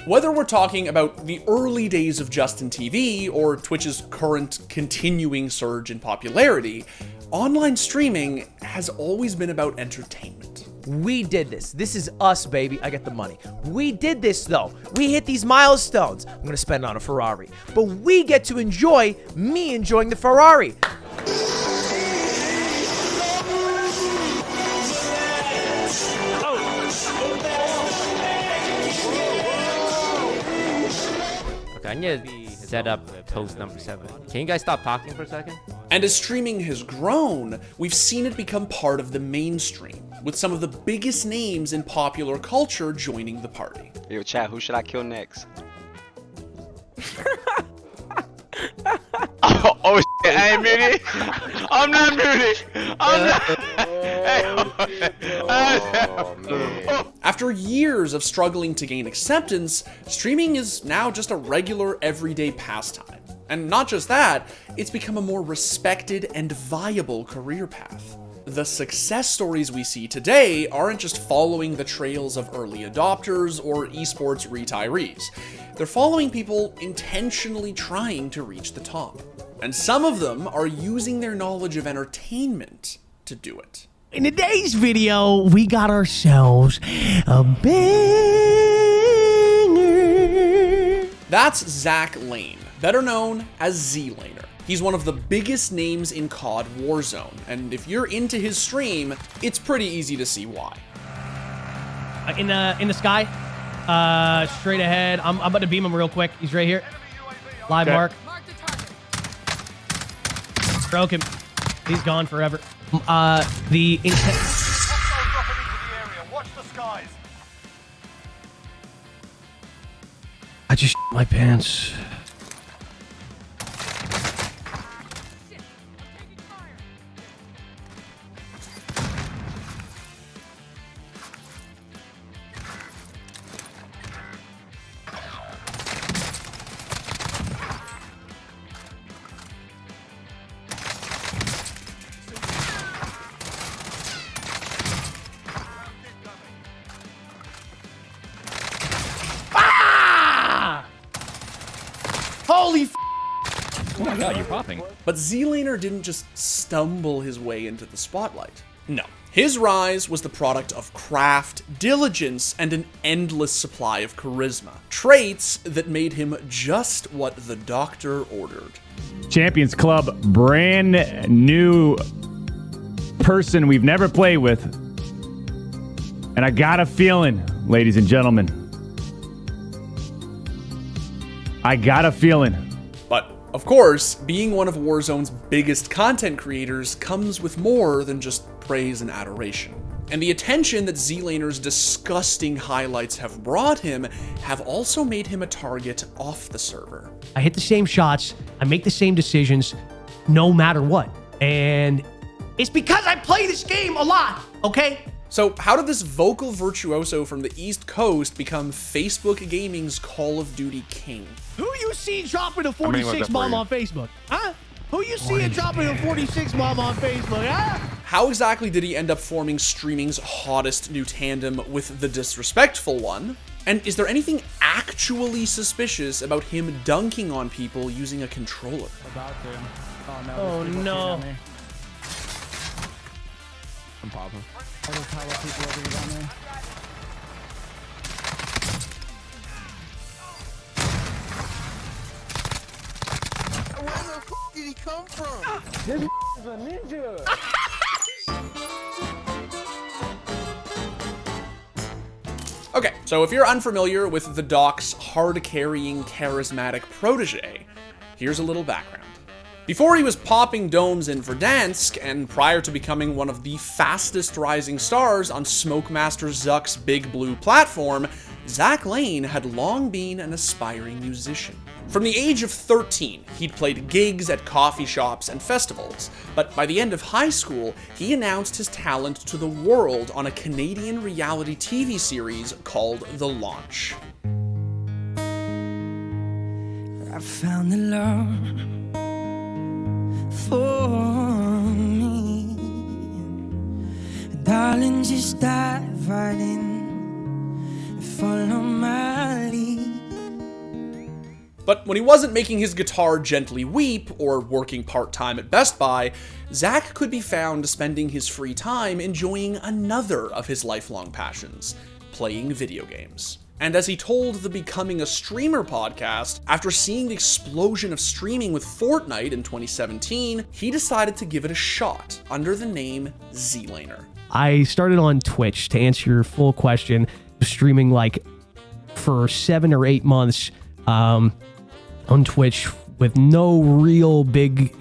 Whether we're talking about the early days of Justin TV or Twitch's current continuing surge in popularity, online streaming has always been about entertainment. We did this. This is us, baby. I get the money. We did this, though. We hit these milestones. I'm going to spend on a Ferrari. But we get to enjoy me enjoying the Ferrari. Okay, I need to set up toast number 7. Can you guys stop talking for a second? And as streaming has grown, we've seen it become part of the mainstream, with some of the biggest names in popular culture joining the party. Yo, chat, who should I kill next? oh shit, I ain't muted. I'm not muted. I'm not. After years of struggling to gain acceptance, streaming is now just a regular, everyday pastime. And not just that, it's become a more respected and viable career path. The success stories we see today aren't just following the trails of early adopters or esports retirees. They're following people intentionally trying to reach the top. And some of them are using their knowledge of entertainment to do it. In today's video, we got ourselves a banger. That's Zack Lane, better known as ZLaner. He's one of the biggest names in COD Warzone, and if you're into his stream, it's pretty easy to see why. In the sky, straight ahead. I'm about to beam him real quick. He's right here. Live mark. Broke him. He's gone forever. The intent. I just my pants. Holy f***! Oh my god, you're popping. But ZLaner didn't just stumble his way into the spotlight. No. His rise was the product of craft, diligence, and an endless supply of charisma. Traits that made him just what the doctor ordered. Champions Club, brand new person we've never played with. And I got a feeling, ladies and gentlemen. I got a feeling. But, of course, being one of Warzone's biggest content creators comes with more than just praise and adoration. And the attention that ZLaner's disgusting highlights have brought him have also made him a target off the server. I hit the same shots. I make the same decisions no matter what. And it's because I play this game a lot, okay? So how did this vocal virtuoso from the East Coast become Facebook Gaming's Call of Duty king? Who you see dropping a 46 bomb on Facebook? Huh? Who you see dropping a 46 bomb on Facebook? Huh? How exactly did he end up forming streaming's hottest new tandem with the disrespectful one? And is there anything actually suspicious about him dunking on people using a controller? Oh no. I'm popping. Where the f did he come from? This is a ninja. Okay, so if you're unfamiliar with the Doc's hard-carrying, charismatic protege, here's a little background. Before he was popping domes in Verdansk, and prior to becoming one of the fastest rising stars on Smokemaster Zuck's Big Blue platform, Zack Lane had long been an aspiring musician. From the age of 13, he'd played gigs at coffee shops and festivals, but by the end of high school, he announced his talent to the world on a Canadian reality TV series called The Launch. I found the love for me. Darling, just dive right in, follow my lead. But when he wasn't making his guitar gently weep or working part-time at Best Buy, Zack could be found spending his free time enjoying another of his lifelong passions, playing video games. And as he told the Becoming a Streamer podcast, after seeing the explosion of streaming with Fortnite in 2017, he decided to give it a shot under the name ZLaner. I started on Twitch, to answer your full question, streaming like for 7 or 8 months on Twitch with no real big,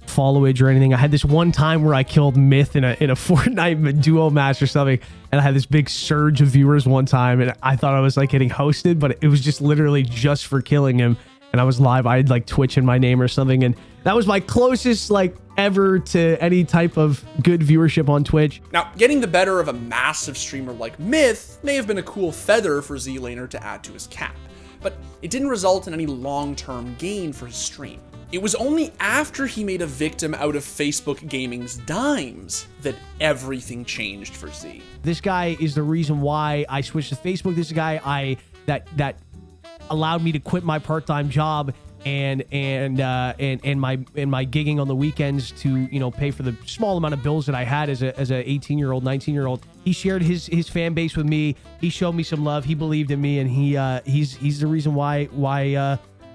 followage or anything. I had this one time where I killed Myth in a Fortnite duo match or something, and I had this big surge of viewers one time, and I thought I was like getting hosted, but it was just literally just for killing him. And I was live. I had like Twitch in my name or something, and that was my closest like ever to any type of good viewership on Twitch. Now, getting the better of a massive streamer like Myth may have been a cool feather for ZLaner to add to his cap, but it didn't result in any long-term gain for his stream. It was only after he made a victim out of Facebook Gaming's dimes that everything changed for Z. This guy is the reason why I switched to Facebook. This is a guy that allowed me to quit my part-time job and my gigging on the weekends to pay for the small amount of bills that I had as a 18-year-old, 19-year-old. He shared his fan base with me. He showed me some love. He believed in me, and he's the reason why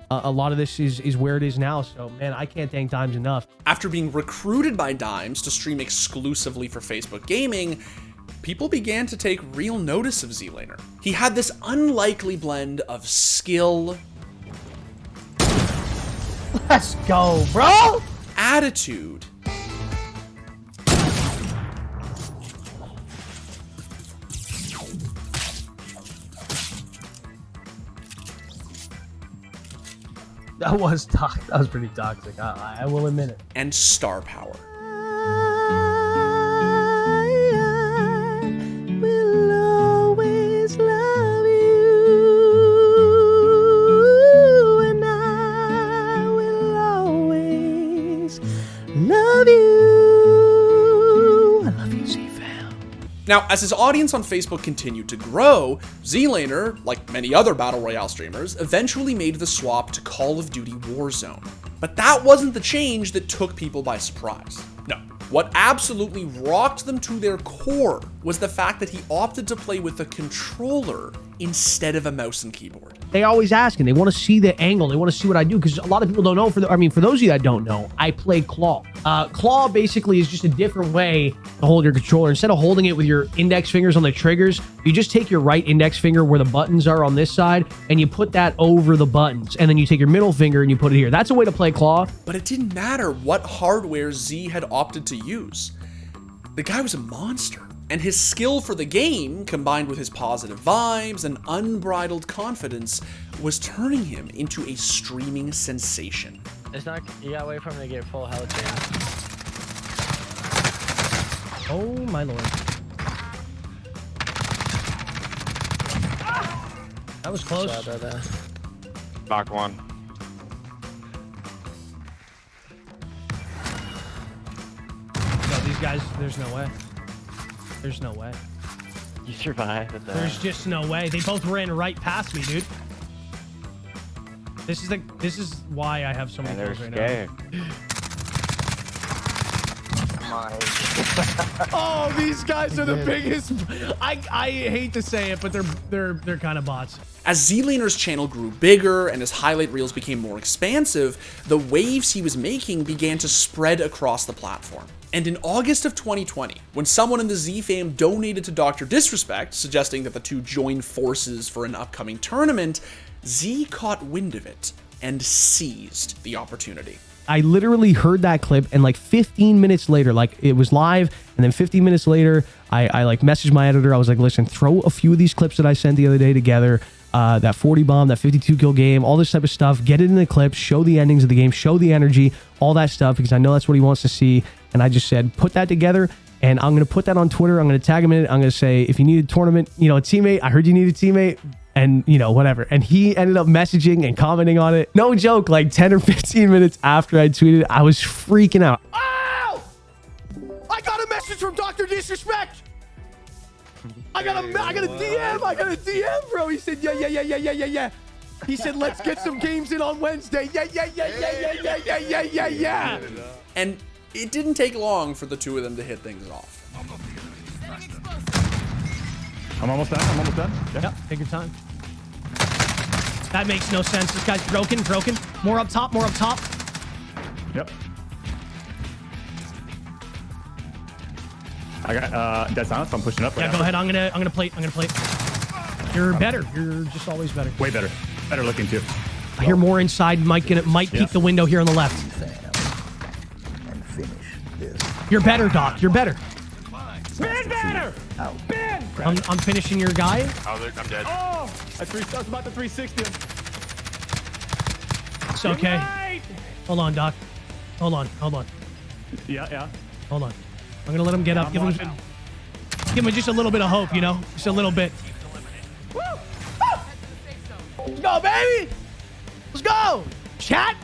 a lot of this is where it is now. So, man, I can't thank Dimes enough. After being recruited by Dimes to stream exclusively for Facebook Gaming, people began to take real notice of ZLaner. He had this unlikely blend of skill, Let's go, bro. attitude, That was pretty toxic. I will admit it. and star power. Will always love you, and I will always love you. I love you, Z-Fam. Now, as his audience on Facebook continued to grow, ZLaner, like many other Battle Royale streamers, eventually made the swap to Call of Duty Warzone. But that wasn't the change that took people by surprise. No, what absolutely rocked them to their core was the fact that he opted to play with a controller instead of a mouse and keyboard. They always ask, and they want to see the angle. They want to see what I do, because a lot of people don't know. For those of you that don't know, I play Claw. Claw basically is just a different way to hold your controller. Instead of holding it with your index fingers on the triggers, you just take your right index finger where the buttons are on this side, and you put that over the buttons, and then you take your middle finger and you put it here. That's a way to play Claw. But it didn't matter what hardware Z had opted to use. The guy was a monster. And his skill for the game, combined with his positive vibes and unbridled confidence, was turning him into a streaming sensation. It's not. You gotta wait for him to get full health, James. Oh my lord. That was close. Knock one. No, these guys, there's no way. There's no way. You survived with that. There's just no way. They both ran right past me, dude. This is why I have so many kills right now. Oh, these guys are the biggest. I hate to say it, but they're kind of bots. As ZLaner's channel grew bigger and his highlight reels became more expansive, the waves he was making began to spread across the platform. And in August of 2020, when someone in the Z fam donated to Dr. Disrespect, suggesting that the two join forces for an upcoming tournament, Z caught wind of it and seized the opportunity. I literally heard that clip, and like 15 minutes later, like it was live, and then 15 minutes later, I like messaged my editor. I was like, listen, throw a few of these clips that I sent the other day together. That 40 bomb, that 52 kill game, all this type of stuff. Get it in the clips, show the endings of the game, show the energy, all that stuff, because I know that's what he wants to see. And I just said, put that together, and I'm going to put that on Twitter. I'm going to tag him in it. I'm going to say, if you need a tournament, a teammate, I heard you need a teammate, and whatever. And he ended up messaging and commenting on it. No joke, like 10 or 15 minutes after I tweeted, I was freaking out. Oh! I got a message from Dr. Disrespect. I got a DM, bro. He said, yeah. He said, let's get some games in on Wednesday. Yeah. And it didn't take long for the two of them to hit things off. I'm almost done. Yeah. Yep, take your time. That makes no sense. This guy's broken. More up top. Yep. I got dead silence. So I'm pushing up. Yeah, go ahead. I'm gonna plate. You're better. You're just always better. Way better. Better looking too. I hear more inside. Might peek the window here on the left. And finish this. You're better, Doc. You're better. Ben better. Ben. I'm finishing your guy. Oh, I'm dead. Oh, I was about to 360 him. It's okay. Right. Hold on, Doc. Hold on. Yeah. Hold on. I'm gonna let him get up. Give him just a little bit of hope, you know? Just a little bit. Woo! Let's go, baby! Let's go! Chat?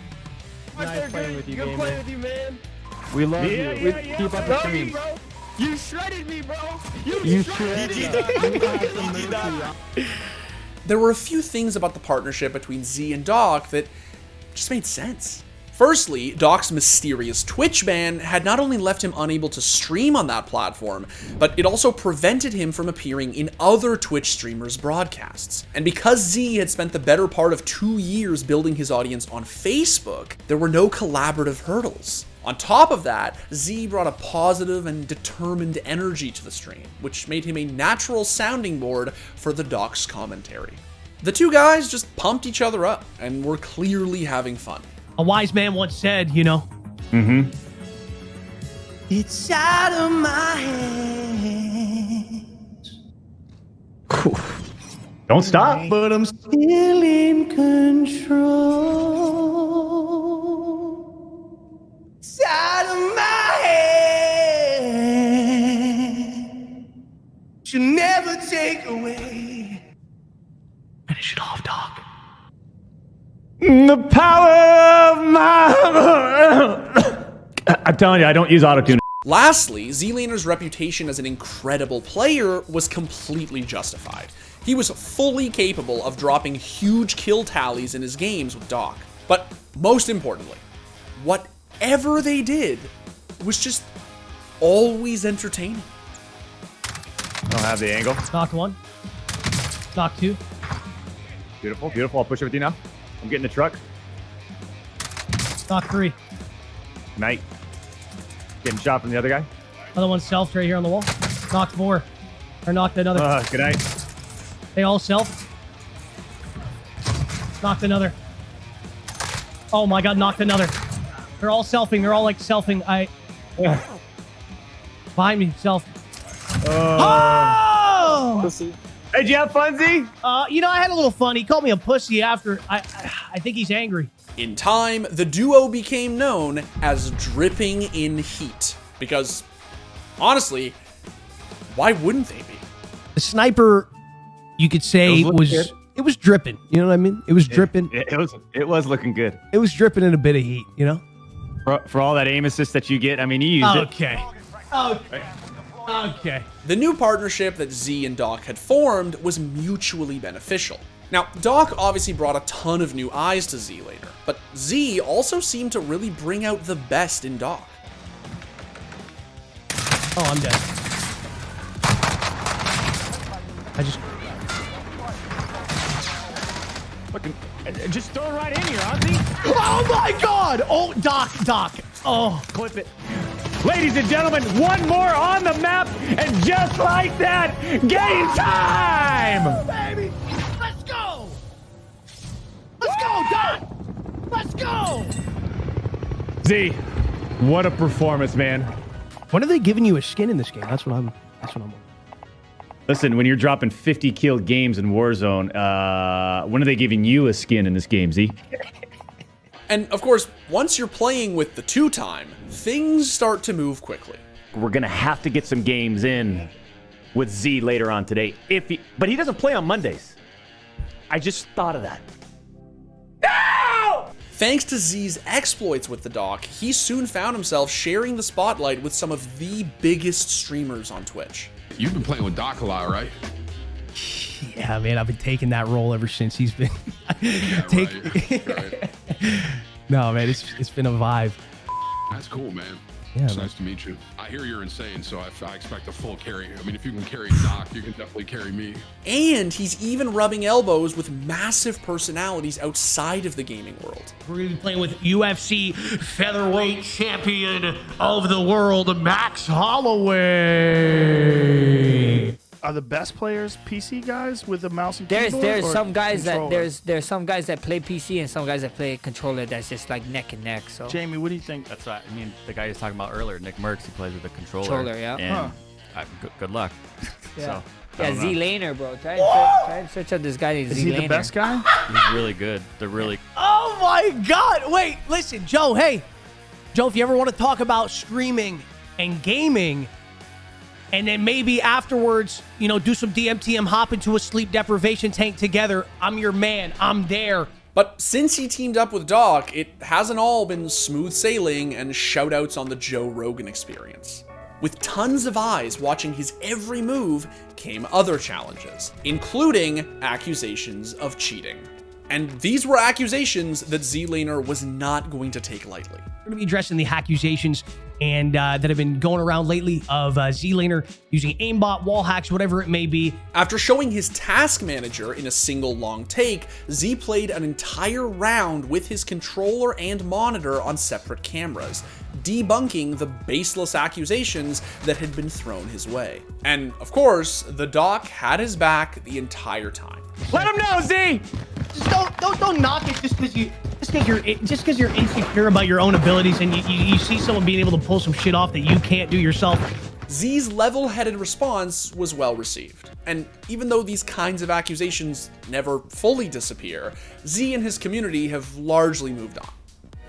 Nice playing with you, Good gamer. playing with you, man. We love you. Yeah. Keep up the Love you, stream. bro. You shredded me, bro. You shredded us. There were a few things about the partnership between Z and Doc that just made sense. Firstly, Doc's mysterious Twitch ban had not only left him unable to stream on that platform, but it also prevented him from appearing in other Twitch streamers' broadcasts. And because Z had spent the better part of 2 years building his audience on Facebook, there were no collaborative hurdles. On top of that, Z brought a positive and determined energy to the stream, which made him a natural sounding board for the Doc's commentary. The two guys just pumped each other up and were clearly having fun. A wise man once said, you know. Mm-hmm. It's out of my hands, Don't stop. but I'm still in control. It's out of my hands. She'll never take away. Finish it off, Doc. The power of my... I'm telling you, I don't use autotune. Lastly, ZLaner's reputation as an incredible player was completely justified. He was fully capable of dropping huge kill tallies in his games with Doc. But most importantly, whatever they did was just always entertaining. I don't have the angle. Doc 1. Doc 2. Beautiful. I'll push it with you now. I'm getting the truck. Doc 3. Night. Getting shot from the other guy. Other one's self right here on the wall. Knocked 4. Or knocked another. Good night. They all self. Knocked another. Oh my god, knocked another. They're all selfing. They're all like selfing. Behind me, self. Oh! Hey, did you have fun, Z? You know, I had a little fun. He called me a pussy after. I think he's angry. In time, the duo became known as Dripping in Heat. Because, honestly, why wouldn't they be? The sniper, you could say, was dripping. You know what I mean? It was dripping. It was looking good. It was dripping in a bit of heat, you know? For all that aim assist that you get, I mean, you used it. Okay. The new partnership that Z and Doc had formed was mutually beneficial. Now, Doc obviously brought a ton of new eyes to ZLaner, but Z also seemed to really bring out the best in Doc. Oh, I'm dead. Fucking, just throw it right in here, Ozzy. Oh my god! Oh, Doc. Oh. Clip it. Ladies and gentlemen, one more on the map, and just like that, game time! Baby! Let's go! Let's go, Doc! Let's go! Z, what a performance, man. When are they giving you a skin in this game? That's what I'm Listen, when you're dropping 50 killed games in Warzone, when are they giving you a skin in this game, Z? And of course, once you're playing with the two-time, things start to move quickly. We're gonna have to get some games in with Z later on today. But he doesn't play on Mondays. I just thought of that. No! Thanks to Z's exploits with the Doc, he soon found himself sharing the spotlight with some of the biggest streamers on Twitch. You've been playing with Doc a lot, right? Yeah, man, I've been taking that role ever since he's been... Take. No, man, it's been a vibe. That's cool, man. Yeah, It's man. nice to meet you. I hear you're insane, so I expect a full carry. I mean, if you can carry Doc, you can definitely carry me. And he's even rubbing elbows with massive personalities outside of the gaming world. We're going to be playing with UFC featherweight champion of the world, Max Holloway. Are the best players PC guys with the mouse and keyboard? There's or some guys controller? there's some guys that play PC and some guys that play controller that's just like neck and neck. So Jamie, what do you think? That's what I mean. The guy he was talking about earlier, Nick Merckx, he plays with the controller. Controller, yeah. And good luck. yeah, So, I don't know. ZLaner, bro. Try and search out this guy named ZLaner. Is he the best guy? He's really good. They're really. Oh my God! Wait, listen, Joe. Hey, Joe, if you ever want to talk about streaming and gaming, and then maybe afterwards, you know, do some DMT and hop into a sleep deprivation tank together, I'm your man. I'm there. But since he teamed up with Doc, it hasn't all been smooth sailing and shout-outs on the Joe Rogan Experience. With tons of eyes watching his every move came other challenges, including accusations of cheating. And these were accusations that ZLaner was not going to take lightly. We're going to be addressing the accusations and that have been going around lately of ZLaner using aimbot, wall hacks, whatever it may be. After showing his task manager in a single long take, Z played an entire round with his controller and monitor on separate cameras, debunking the baseless accusations that had been thrown his way. And of course, the Doc had his back the entire time. Let him know, Z! Just don't knock it just because you're insecure about your own abilities and you see someone being able to pull some shit off that you can't do yourself. Z's level-headed response was well received, and even though these kinds of accusations never fully disappear, Z and his community have largely moved on.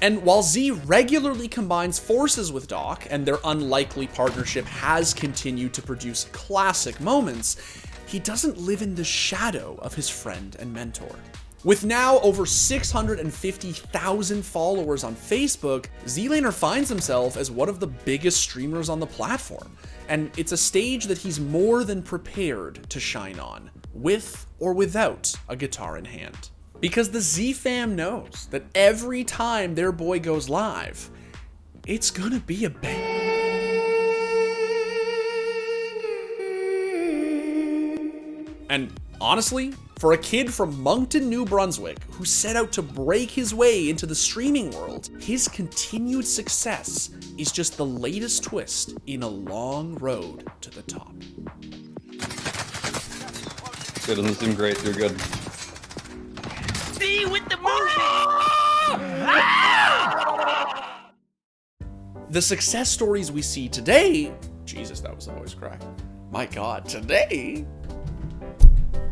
And while Z regularly combines forces with Doc, and their unlikely partnership has continued to produce classic moments, he doesn't live in the shadow of his friend and mentor. With now over 650,000 followers on Facebook, ZLaner finds himself as one of the biggest streamers on the platform, and it's a stage that he's more than prepared to shine on, with or without a guitar in hand. Because the Z fam knows that every time their boy goes live, it's gonna be a bang. And honestly, for a kid from Moncton, New Brunswick, who set out to break his way into the streaming world, his continued success is just the latest twist in a long road to the top. It doesn't seem great, you're good. See with the motion! The success stories we see today, Jesus, that was a voice crack. My God, today,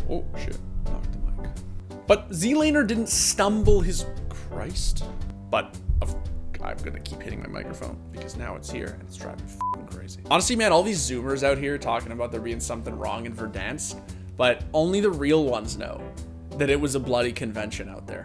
oh shit, knocked the mic. But ZLaner didn't stumble his Christ. But I'm gonna keep hitting my microphone because now it's here and it's driving me f***ing crazy. Honestly, man, all these Zoomers out here talking about there being something wrong in Verdansk, but only the real ones know that it was a bloody convention out there.